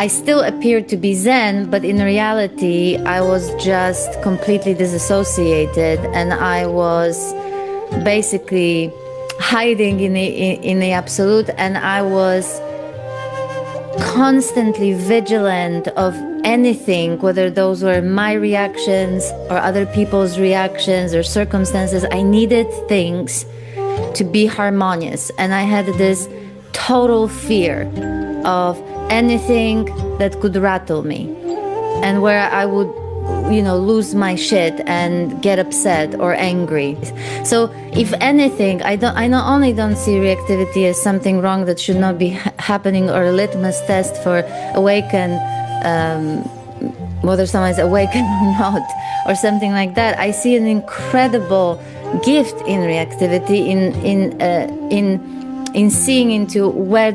I still appeared to be Zen, but in reality, I was just completely disassociated, and I was basically hiding in the absolute, and I was constantly vigilant of anything, whether those were my reactions or other people's reactions or circumstances. I needed things to be harmonious, and I had this total fear of anything that could rattle me, and where I would, lose my shit and get upset or angry. So if anything, I not only don't see reactivity as something wrong that should not be happening, or a litmus test for awaken, whether someone is awakened or not, or something like that. I see an incredible gift in reactivity, in seeing into where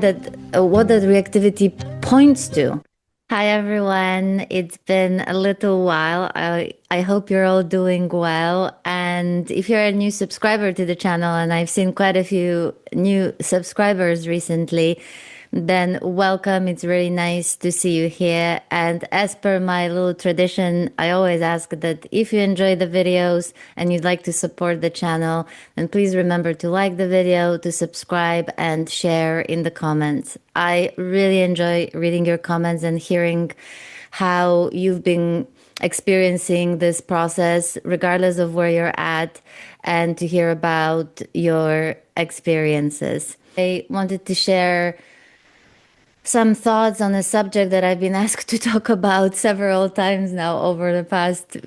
what that reactivity points to. Hi everyone, it's been a little while. I hope you're all doing well. And if you're a new subscriber to the channel, and I've seen quite a few new subscribers recently, then welcome. It's really nice to see you here. And as per my little tradition, I always ask that if you enjoy the videos and you'd like to support the channel, then please remember to like the video, to subscribe, and share in the comments. I really enjoy reading your comments and hearing how you've been experiencing this process, regardless of where you're at, and to hear about your experiences. I wanted to share some thoughts on a subject that I've been asked to talk about several times now over the past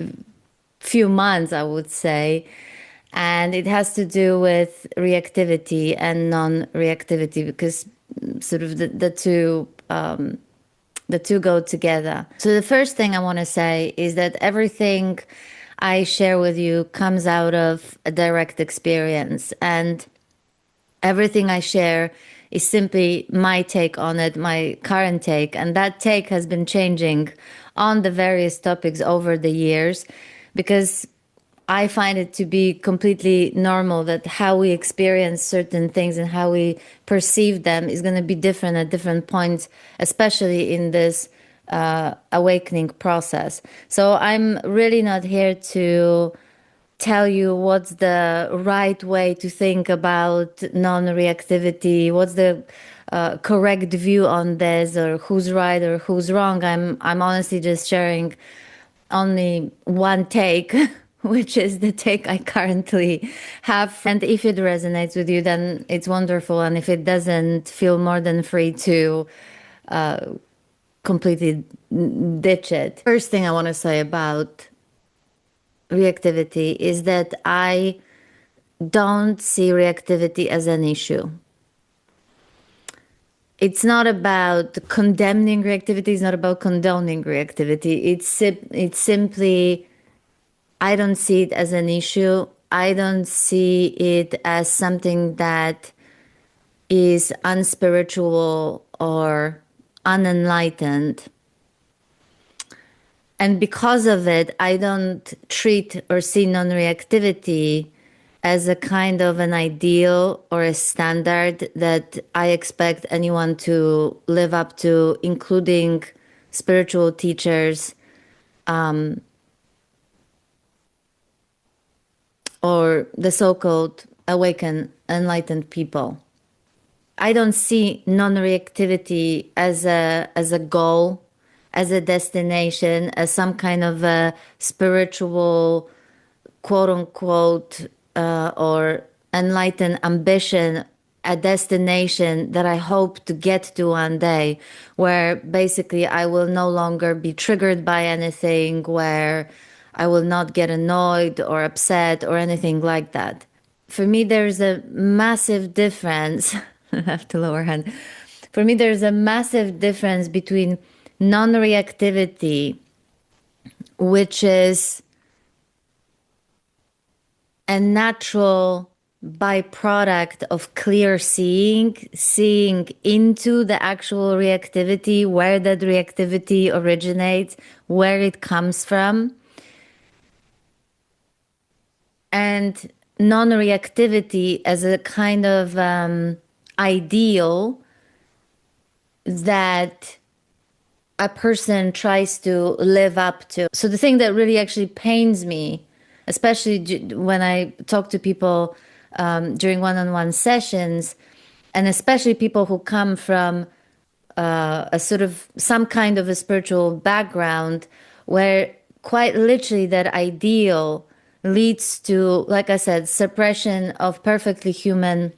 few months, I would say. And it has to do with reactivity and non-reactivity, because sort of the two go together. So the first thing I want to say is that everything I share with you comes out of a direct experience, and everything I share is simply my take on it, my current take, and that take has been changing on the various topics over the years, because I find it to be completely normal that how we experience certain things and how we perceive them is going to be different at different points, especially in this awakening process. So I'm really not here to tell you what's the right way to think about non-reactivity, what's the correct view on this, or who's right or who's wrong. I'm honestly just sharing only one take, which is the take I currently have. And if it resonates with you, then it's wonderful. And if it doesn't, feel more than free to completely ditch it. First thing I want to say about reactivity is that I don't see reactivity as an issue. It's not about condemning reactivity, it's not about condoning reactivity. It's simply, I don't see it as an issue. I don't see it as something that is unspiritual or unenlightened. And because of it, I don't treat or see non-reactivity as a kind of an ideal or a standard that I expect anyone to live up to, including spiritual teachers, or the so-called awakened, enlightened people. I don't see non-reactivity as a goal, as a destination, as some kind of a spiritual, quote-unquote, or enlightened ambition, a destination that I hope to get to one day, where basically I will no longer be triggered by anything, where I will not get annoyed or upset or anything like that. For me, there's a massive difference. I have to lower hand. For me, there's a massive difference between non-reactivity, which is a natural byproduct of clear seeing into the actual reactivity, where that reactivity originates, where it comes from, and non-reactivity as a kind of ideal that a person tries to live up to. So the thing that really actually pains me, especially when I talk to people during one-on-one sessions, and especially people who come from a sort of some kind of a spiritual background, where quite literally that ideal leads to, like I said, suppression of perfectly human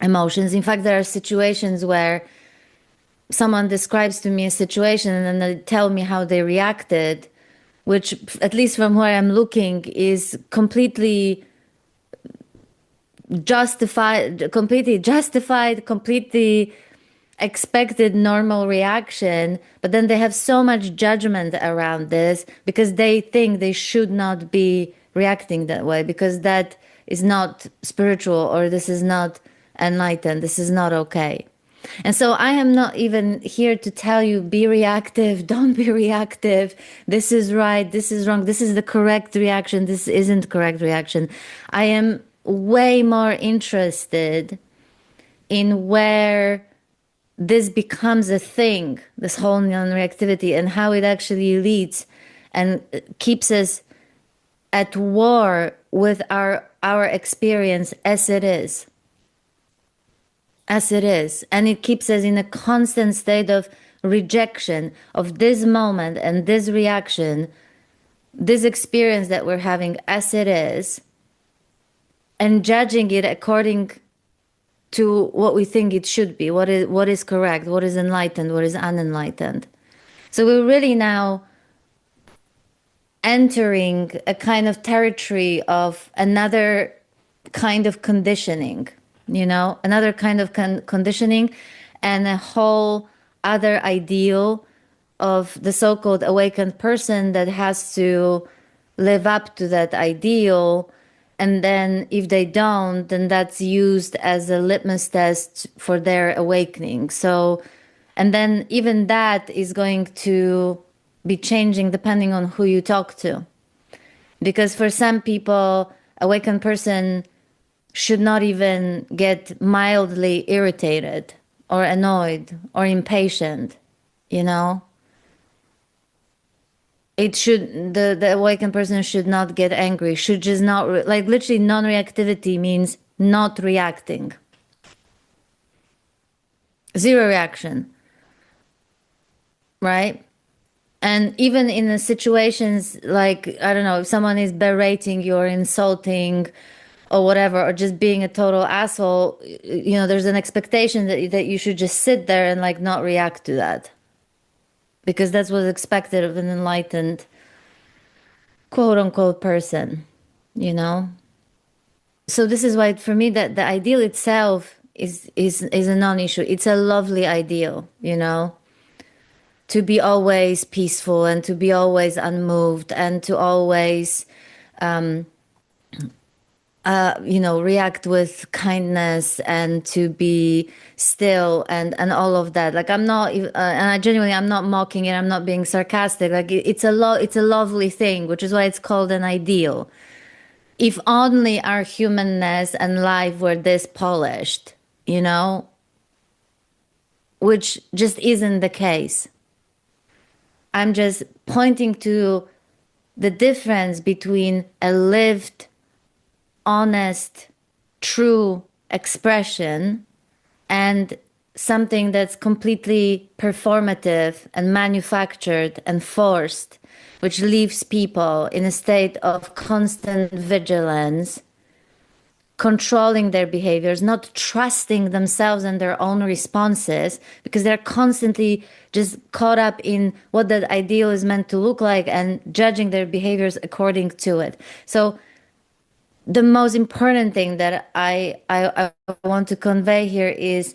emotions. In fact, there are situations where someone describes to me a situation and then they tell me how they reacted, which, at least from where I'm looking, is completely expected normal reaction, but then they have so much judgment around this because they think they should not be reacting that way, because that is not spiritual, or this is not enlightened, this is not okay. And so I am not even here to tell you, be reactive, don't be reactive, this is right, this is wrong, this is the correct reaction, this isn't correct reaction. I am way more interested in where this becomes a thing, this whole non-reactivity, and how it actually leads and keeps us at war with our experience as it is. As it is. And it keeps us in a constant state of rejection of this moment and this reaction, this experience that we're having as it is, and judging it according to what we think it should be, what is correct, what is enlightened, what is unenlightened. So we're really now entering a kind of territory of another kind of conditioning, another kind of conditioning, and a whole other ideal of the so-called awakened person that has to live up to that ideal. And then if they don't, then that's used as a litmus test for their awakening. So, and then even that is going to be changing depending on who you talk to. Because for some people, awakened person should not even get mildly irritated or annoyed or impatient, It should, the awakened person should not get angry, should just not, like literally non-reactivity means not reacting. Zero reaction, right? And even in the situations like, I don't know, if someone is berating you or insulting or whatever, or just being a total asshole, there's an expectation that you should just sit there and like not react to that. Because that's what's expected of an enlightened, quote unquote, person, So this is why for me that the ideal itself is a non-issue. It's a lovely ideal, to be always peaceful and to be always unmoved and to always react with kindness and to be still and all of that. Like I'm not, and I genuinely, I'm not mocking it. I'm not being sarcastic. Like it's a lovely thing, which is why it's called an ideal. If only our humanness and life were this polished, which just isn't the case. I'm just pointing to the difference between a lived, honest, true expression and something that's completely performative and manufactured and forced, which leaves people in a state of constant vigilance, controlling their behaviors, not trusting themselves and their own responses, because they're constantly just caught up in what that ideal is meant to look like and judging their behaviors according to it. So the most important thing that I want to convey here is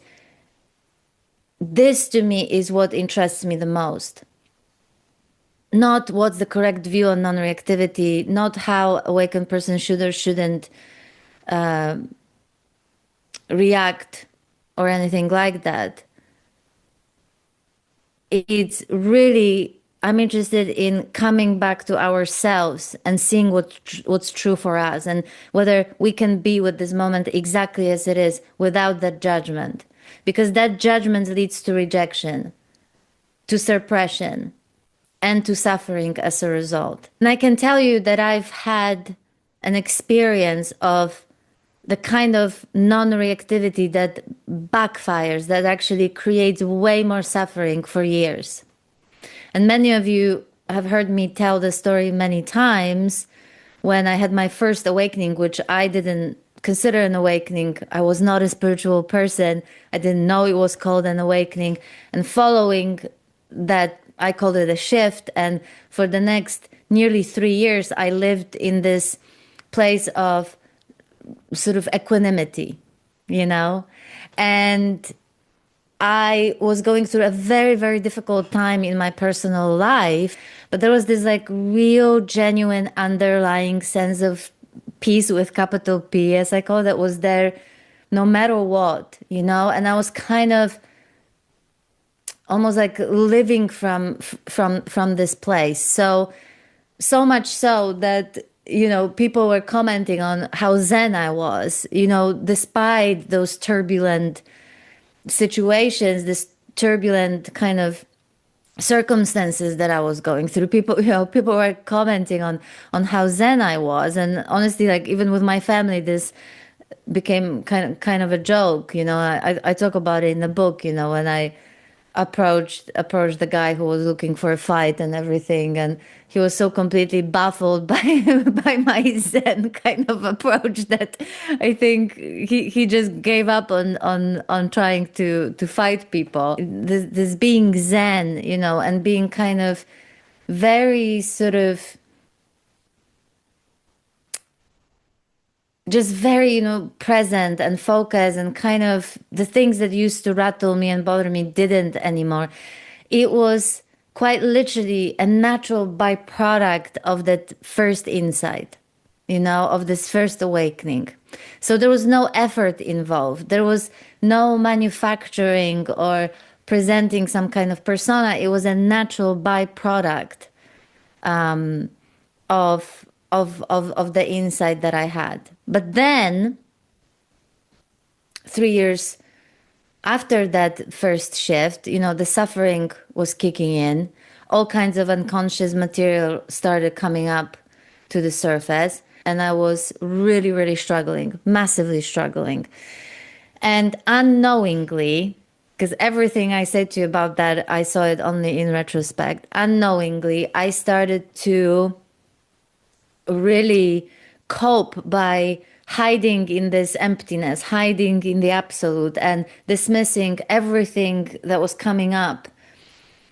this, to me, is what interests me the most. Not what's the correct view on non-reactivity, not how awakened person should or shouldn't react or anything like that. It's really, I'm interested in coming back to ourselves and seeing what's true for us and whether we can be with this moment exactly as it is without that judgment. Because that judgment leads to rejection, to suppression and to suffering as a result. And I can tell you that I've had an experience of the kind of non-reactivity that backfires, that actually creates way more suffering for years. And many of you have heard me tell the story many times when I had my first awakening, which I didn't consider an awakening. I was not a spiritual person. I didn't know it was called an awakening. And following that, I called it a shift. And for the next nearly 3 years, I lived in this place of sort of equanimity, you know? And I was going through a very, very difficult time in my personal life, but there was this like real, genuine, underlying sense of peace with capital P, as I call it, that was there no matter what, you know? And I was kind of almost like living from this place. So much so that, you know, people were commenting on how zen I was, you know, despite those turbulent situations, this turbulent kind of circumstances that I was going through. People were commenting on how zen I was. And honestly, like even with my family, this became kind of a joke, you know. I talk about it in the book, you know, when I approached the guy who was looking for a fight and everything, and he was so completely baffled by by my zen kind of approach that I think he just gave up on trying to fight people. This being zen, you know, and being kind of very sort of just very, you know, present and focused, and kind of the things that used to rattle me and bother me didn't anymore. It was quite literally a natural byproduct of that first insight, you know, of this first awakening. So there was no effort involved. There was no manufacturing or presenting some kind of persona. It was a natural byproduct of the insight that I had. But then 3 years after that first shift, you know, the suffering was kicking in. All kinds of unconscious material started coming up to the surface. And I was really, really struggling, massively struggling. And unknowingly, because everything I said to you about that, I saw it only in retrospect. Unknowingly, I started to really cope by hiding in this emptiness, hiding in the absolute, and dismissing everything that was coming up,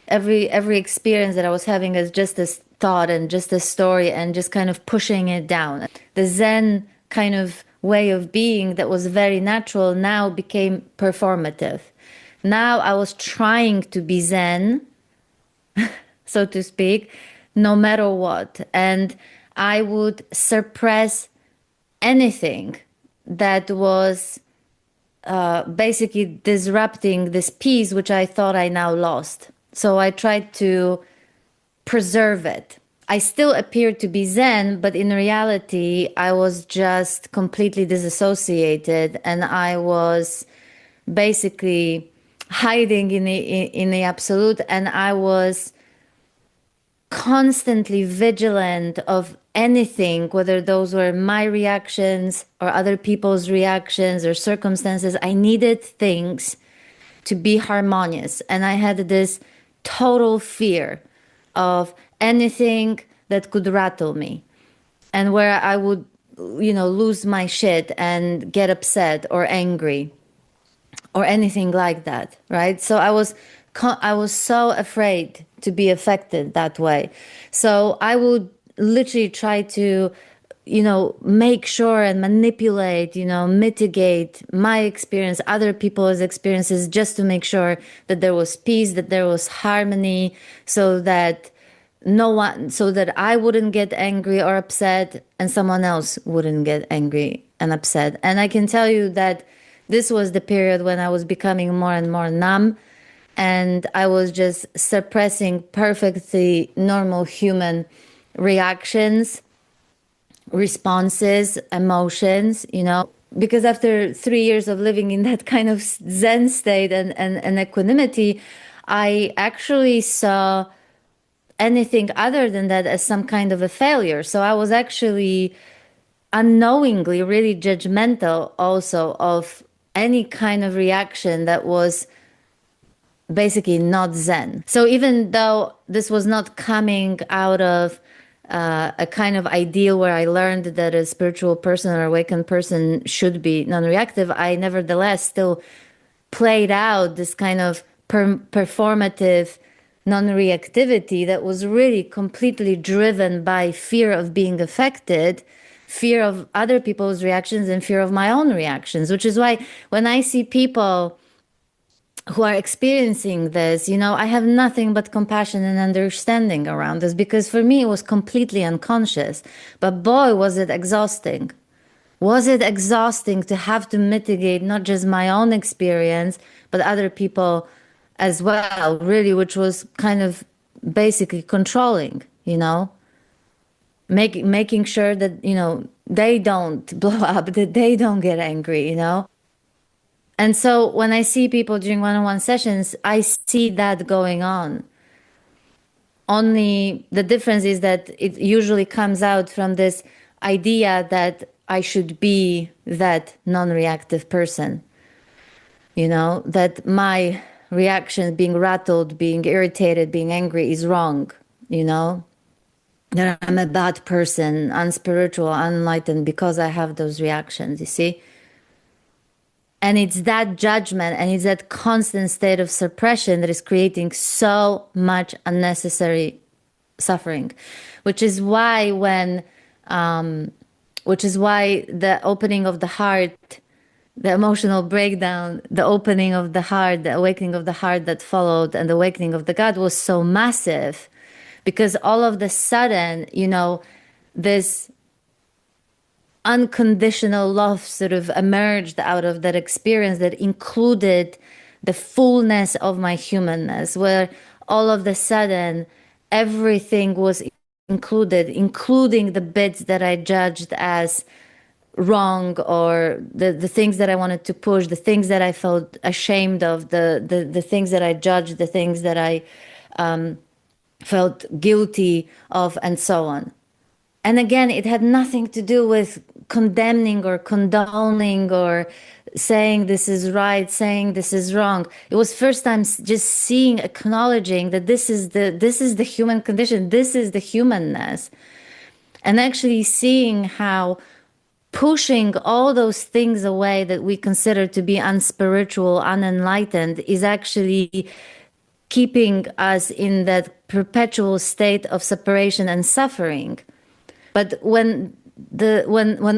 every experience that I was having as just this thought and just a story, and just kind of pushing it down. The Zen kind of way of being that was very natural now became performative. Now I was trying to be Zen, so to speak, no matter what. And I would suppress anything that was basically disrupting this peace, which I thought I now lost. So I tried to preserve it. I still appeared to be Zen, but in reality, I was just completely disassociated, and I was basically hiding in the absolute, and I was constantly vigilant of anything, whether those were my reactions or other people's reactions or circumstances. I needed things to be harmonious, and I had this total fear of anything that could rattle me, and where I would, you know, lose my shit and get upset or angry or anything like that, right? So I was so afraid to be affected that way. So I would literally try to, you know, make sure and manipulate, you know, mitigate my experience, other people's experiences, just to make sure that there was peace, that there was harmony, so that I wouldn't get angry or upset, and someone else wouldn't get angry and upset. And I can tell you that this was the period when I was becoming more and more numb, and I was just suppressing perfectly normal human reactions, responses, emotions, you know. Because after 3 years of living in that kind of Zen state and equanimity, I actually saw anything other than that as some kind of a failure. So I was actually unknowingly really judgmental also of any kind of reaction that was basically not Zen. So even though this was not coming out of a kind of ideal where I learned that a spiritual person or awakened person should be non-reactive, I nevertheless still played out this kind of performative non-reactivity that was really completely driven by fear of being affected, fear of other people's reactions, and fear of my own reactions, which is why when I see people who are experiencing this, I have nothing but compassion and understanding around this, because for me it was completely unconscious. But boy, was it exhausting. Was it exhausting to have to mitigate not just my own experience, but other people as well, really, which was kind of basically controlling, making sure that, they don't blow up, that they don't get angry. And so when I see people during one-on-one sessions, I see that going on. Only the difference is that it usually comes out from this idea that I should be that non-reactive person, that my reaction, being rattled, being irritated, being angry is wrong, that I'm a bad person, unspiritual, unenlightened because I have those reactions, you see? And it's that judgment and it's that constant state of suppression that is creating so much unnecessary suffering, which is why the opening of the heart, the emotional breakdown, the opening of the heart, the awakening of the heart that followed, and the awakening of the God was so massive, because all of the sudden, this unconditional love sort of emerged out of that experience that included the fullness of my humanness, where all of the sudden everything was included, including the bits that I judged as wrong, or the things that I wanted to push, the things that I felt ashamed of, the things that I judged, the things that I felt guilty of, and so on. And again, it had nothing to do with condemning or condoning or saying this is right, saying this is wrong. It was first time just seeing, acknowledging that this is the human condition, this is the humanness. And actually seeing how pushing all those things away that we consider to be unspiritual, unenlightened, is actually keeping us in that perpetual state of separation and suffering. But when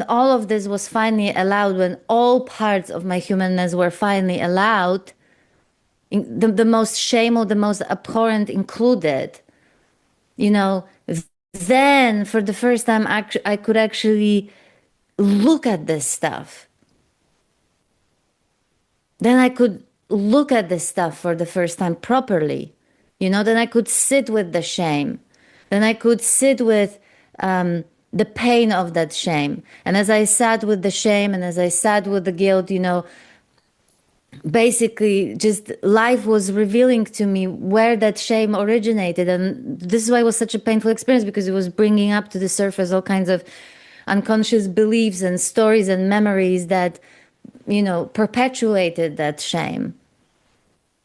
all of this was finally allowed, when all parts of my humanness were finally allowed, the most shameful, the most abhorrent included, then for the first time I could actually look at this stuff. Then I could look at this stuff for the first time properly. Then I could sit with the shame. Then I could sit with the pain of that shame. And as I sat with the shame and as I sat with the guilt, basically just life was revealing to me where that shame originated. And this is why it was such a painful experience, because it was bringing up to the surface all kinds of unconscious beliefs and stories and memories that, perpetuated that shame.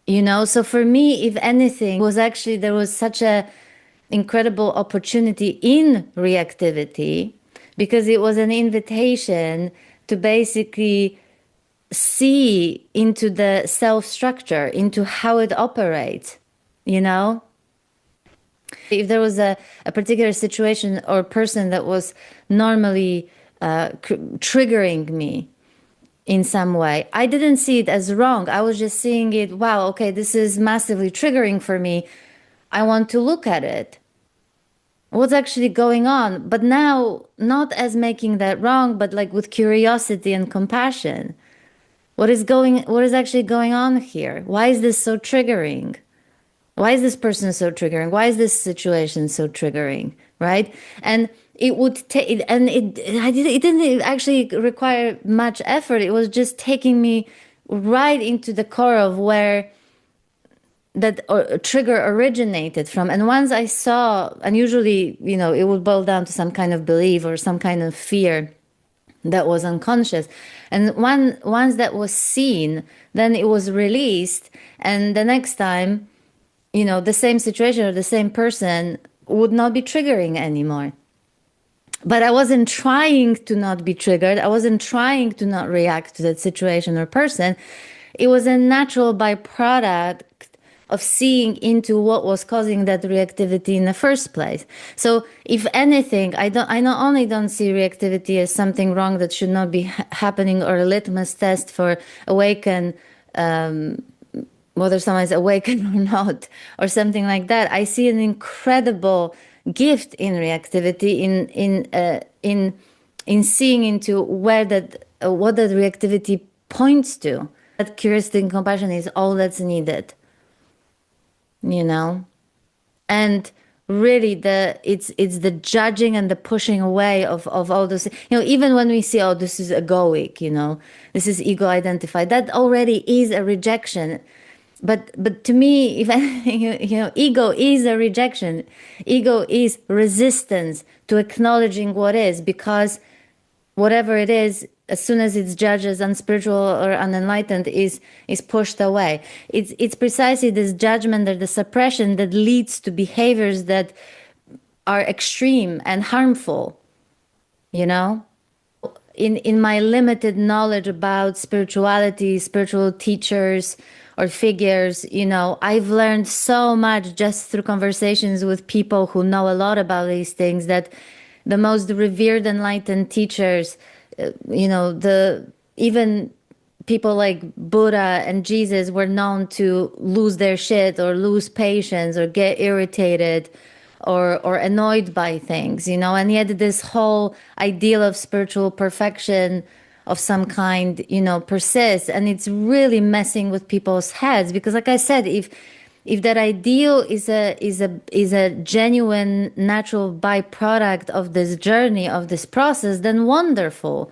So for me, if anything, was actually, there was such a incredible opportunity in reactivity, because it was an invitation to basically see into the self structure, into how it operates, If there was a particular situation or person that was normally triggering me in some way, I didn't see it as wrong. I was just seeing it, wow, okay, this is massively triggering for me. I want to look at it. What's actually going on? But now, not as making that wrong, but like with curiosity and compassion. What is actually going on here? Why is this so triggering? Why is this person so triggering? Why is this situation so triggering? Right? And it would take, and it didn't actually require much effort. It was just taking me right into the core of where that trigger originated from. And once I saw, and usually, it would boil down to some kind of belief or some kind of fear that was unconscious. And once that was seen, then it was released. And the next time, the same situation or the same person would not be triggering anymore. But I wasn't trying to not be triggered. I wasn't trying to not react to that situation or person. It was a natural byproduct of seeing into what was causing that reactivity in the first place. So if anything, I not only don't see reactivity as something wrong that should not be happening or a litmus test for awaken, whether someone is awakened or not, or something like that. I see an incredible gift in reactivity, in seeing into where what that reactivity points to. That curiosity and compassion is all that's needed, and really it's the judging and the pushing away of all those, even when we see, oh, this is egoic, this is ego identified, that already is a rejection. But to me, if anything, ego is a rejection. Ego is resistance to acknowledging what is, because whatever it is, as soon as it's judged as unspiritual or unenlightened, is pushed away. It's precisely this judgment or the suppression that leads to behaviors that are extreme and harmful. In my limited knowledge about spirituality, spiritual teachers or figures, I've learned so much just through conversations with people who know a lot about these things, that the most revered enlightened teachers, even people like Buddha and Jesus were known to lose their shit or lose patience or get irritated or annoyed by things, and yet this whole ideal of spiritual perfection of some kind, persists, and it's really messing with people's heads. Because, like I said, if that ideal is a genuine natural byproduct of this journey, of this process, then wonderful,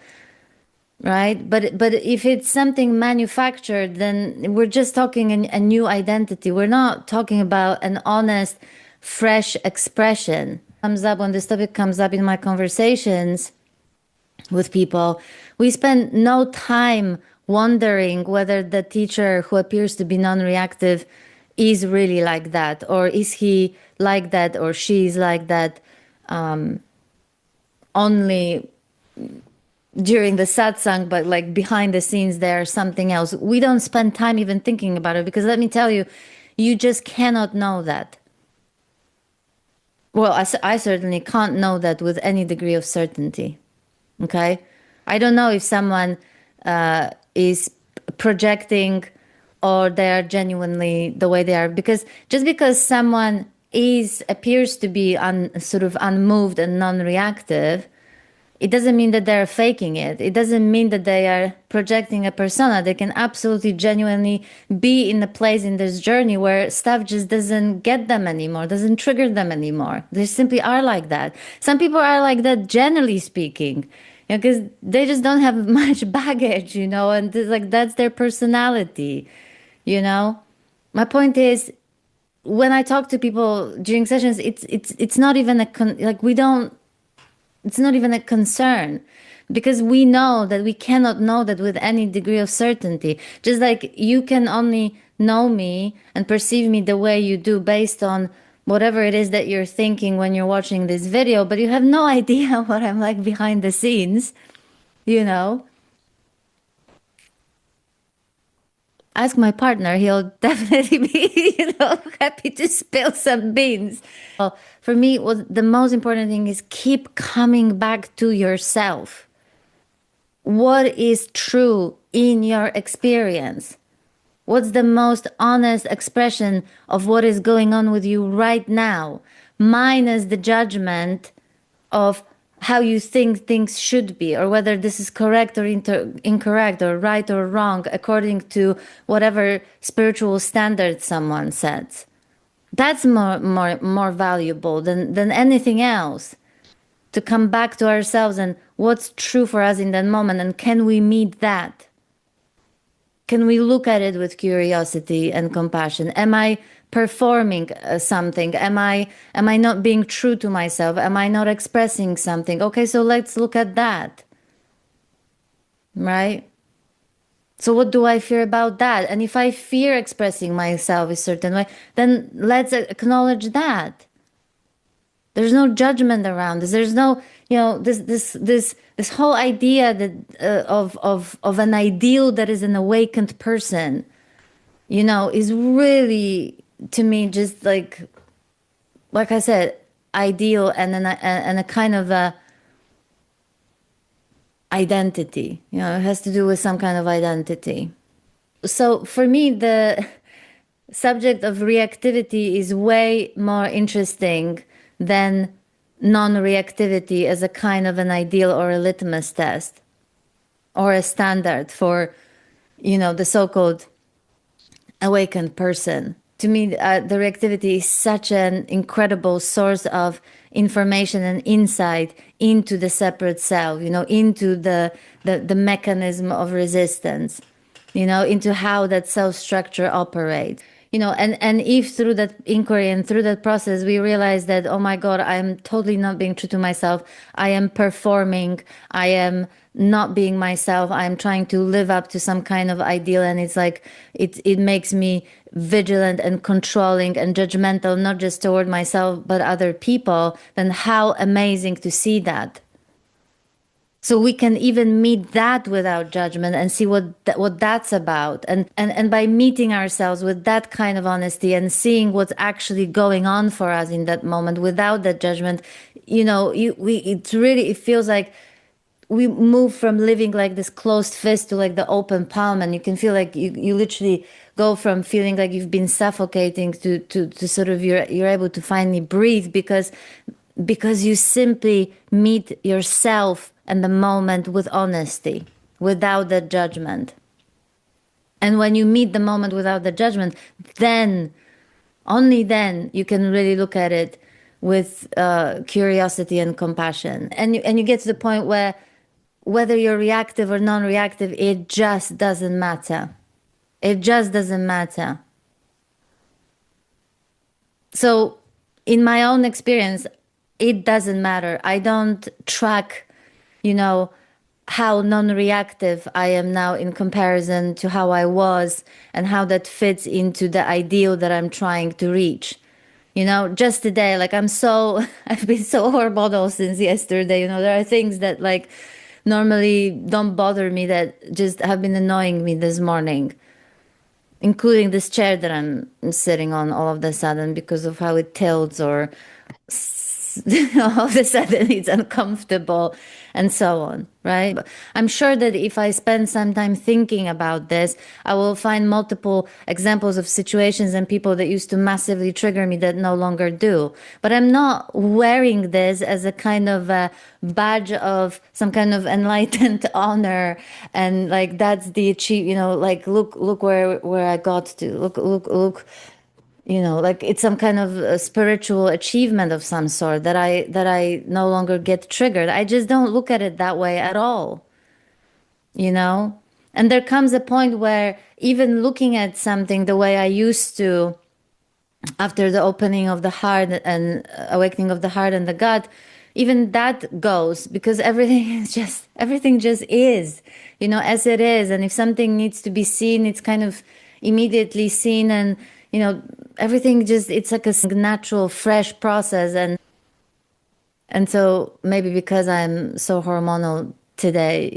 right? But if it's something manufactured, then we're just talking a new identity. We're not talking about an honest, fresh expression. Comes up when this topic comes up in my conversations with people, we spend no time wondering whether the teacher who appears to be non-reactive is really like that, or is he like that, or she is like that only during the satsang, but like behind the scenes there's something else. We don't spend time even thinking about it, because let me tell you, you just cannot know that. Well, I certainly can't know that with any degree of certainty. Okay, I don't know if someone is projecting or they are genuinely the way they are, because just because someone appears to be sort of unmoved and non-reactive, it doesn't mean that they're faking it. It doesn't mean that they are projecting a persona. They can absolutely genuinely be in a place in this journey where stuff just doesn't get them anymore, doesn't trigger them anymore. They simply are like that. Some people are like that, generally speaking, because they just don't have much baggage, and that's their personality, My point is, when I talk to people during sessions, it's not even it's not even a concern, because we know that we cannot know that with any degree of certainty. Just like you can only know me and perceive me the way you do based on whatever it is that you're thinking when you're watching this video, but you have no idea what I'm like behind the scenes, Ask my partner, he'll definitely be, happy to spill some beans. Well, for me, the most important thing is keep coming back to yourself. What is true in your experience? What's the most honest expression of what is going on with you right now, minus the judgment of how you think things should be, or whether this is correct or incorrect, or right or wrong, according to whatever spiritual standard someone sets. That's more valuable than anything else. To come back to ourselves and what's true for us in that moment, and can we meet that? Can we look at it with curiosity and compassion? Am I performing something? Am I not being true to myself? Am I not expressing something? Okay, so let's look at that, right? So what do I fear about that? And if I fear expressing myself a certain way, then let's acknowledge that. There's no judgment around this. There's no, this whole idea that of an ideal that is an awakened person, is really, to me, just like I said, ideal and a kind of a identity. It has to do with some kind of identity. So for me, the subject of reactivity is way more interesting than non-reactivity as a kind of an ideal or a litmus test or a standard for, the so-called awakened person. To me, the reactivity is such an incredible source of information and insight into the separate self, into the mechanism of resistance, into how that self structure operates. And if through that inquiry and through that process we realize that, oh my God, I'm totally not being true to myself, I am performing, I am not being myself, I'm trying to live up to some kind of ideal, and it's like it makes me vigilant and controlling and judgmental, not just toward myself but other people, then how amazing to see that. So we can even meet that without judgment and see what that's about. And by meeting ourselves with that kind of honesty and seeing what's actually going on for us in that moment without that judgment, it feels like we move from living like this closed fist to like the open palm, and you can feel like you literally go from feeling like you've been suffocating to sort of you're able to finally breathe because you simply meet yourself and the moment with honesty, without that judgment. And when you meet the moment without the judgment, then, only then, you can really look at it with curiosity and compassion. And you get to the point where whether you're reactive or non-reactive, it just doesn't matter. It just doesn't matter. So in my own experience, it doesn't matter. I don't track how non-reactive I am now in comparison to how I was and how that fits into the ideal that I'm trying to reach. Just today, like I've been so hormonal since yesterday. There are things that like normally don't bother me that just have been annoying me this morning, including this chair that I'm sitting on all of a sudden because of how it tilts or all of a sudden it's uncomfortable and so on, right? I'm sure that if I spend some time thinking about this, I will find multiple examples of situations and people that used to massively trigger me that no longer do. But I'm not wearing this as a kind of a badge of some kind of enlightened honor and like that's the like look where I got to. Look, like it's some kind of a spiritual achievement of some sort that I no longer get triggered. I just don't look at it that way at all. And there comes a point where even looking at something the way I used to after the opening of the heart and awakening of the heart and the gut, even that goes because everything just is, as it is. And if something needs to be seen, it's kind of immediately seen, and everything just, it's like a natural fresh process. And so maybe because I'm so hormonal today,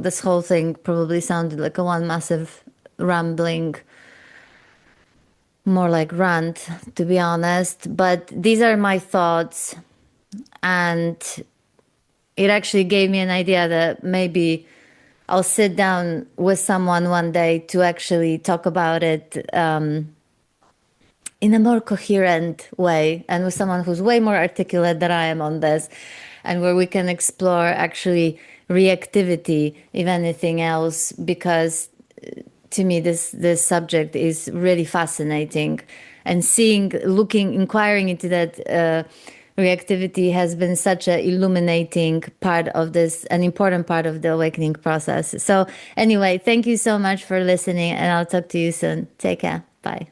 this whole thing probably sounded like a one massive rambling, more like rant, to be honest. But these are my thoughts, and it actually gave me an idea that maybe I'll sit down with someone one day to actually talk about it in a more coherent way, and with someone who's way more articulate than I am on this, and where we can explore actually reactivity, if anything else, because to me this subject is really fascinating, and inquiring into that reactivity has been such an illuminating part of this, an important part of the awakening process. So anyway, thank you so much for listening, and I'll talk to you soon. Take care. Bye.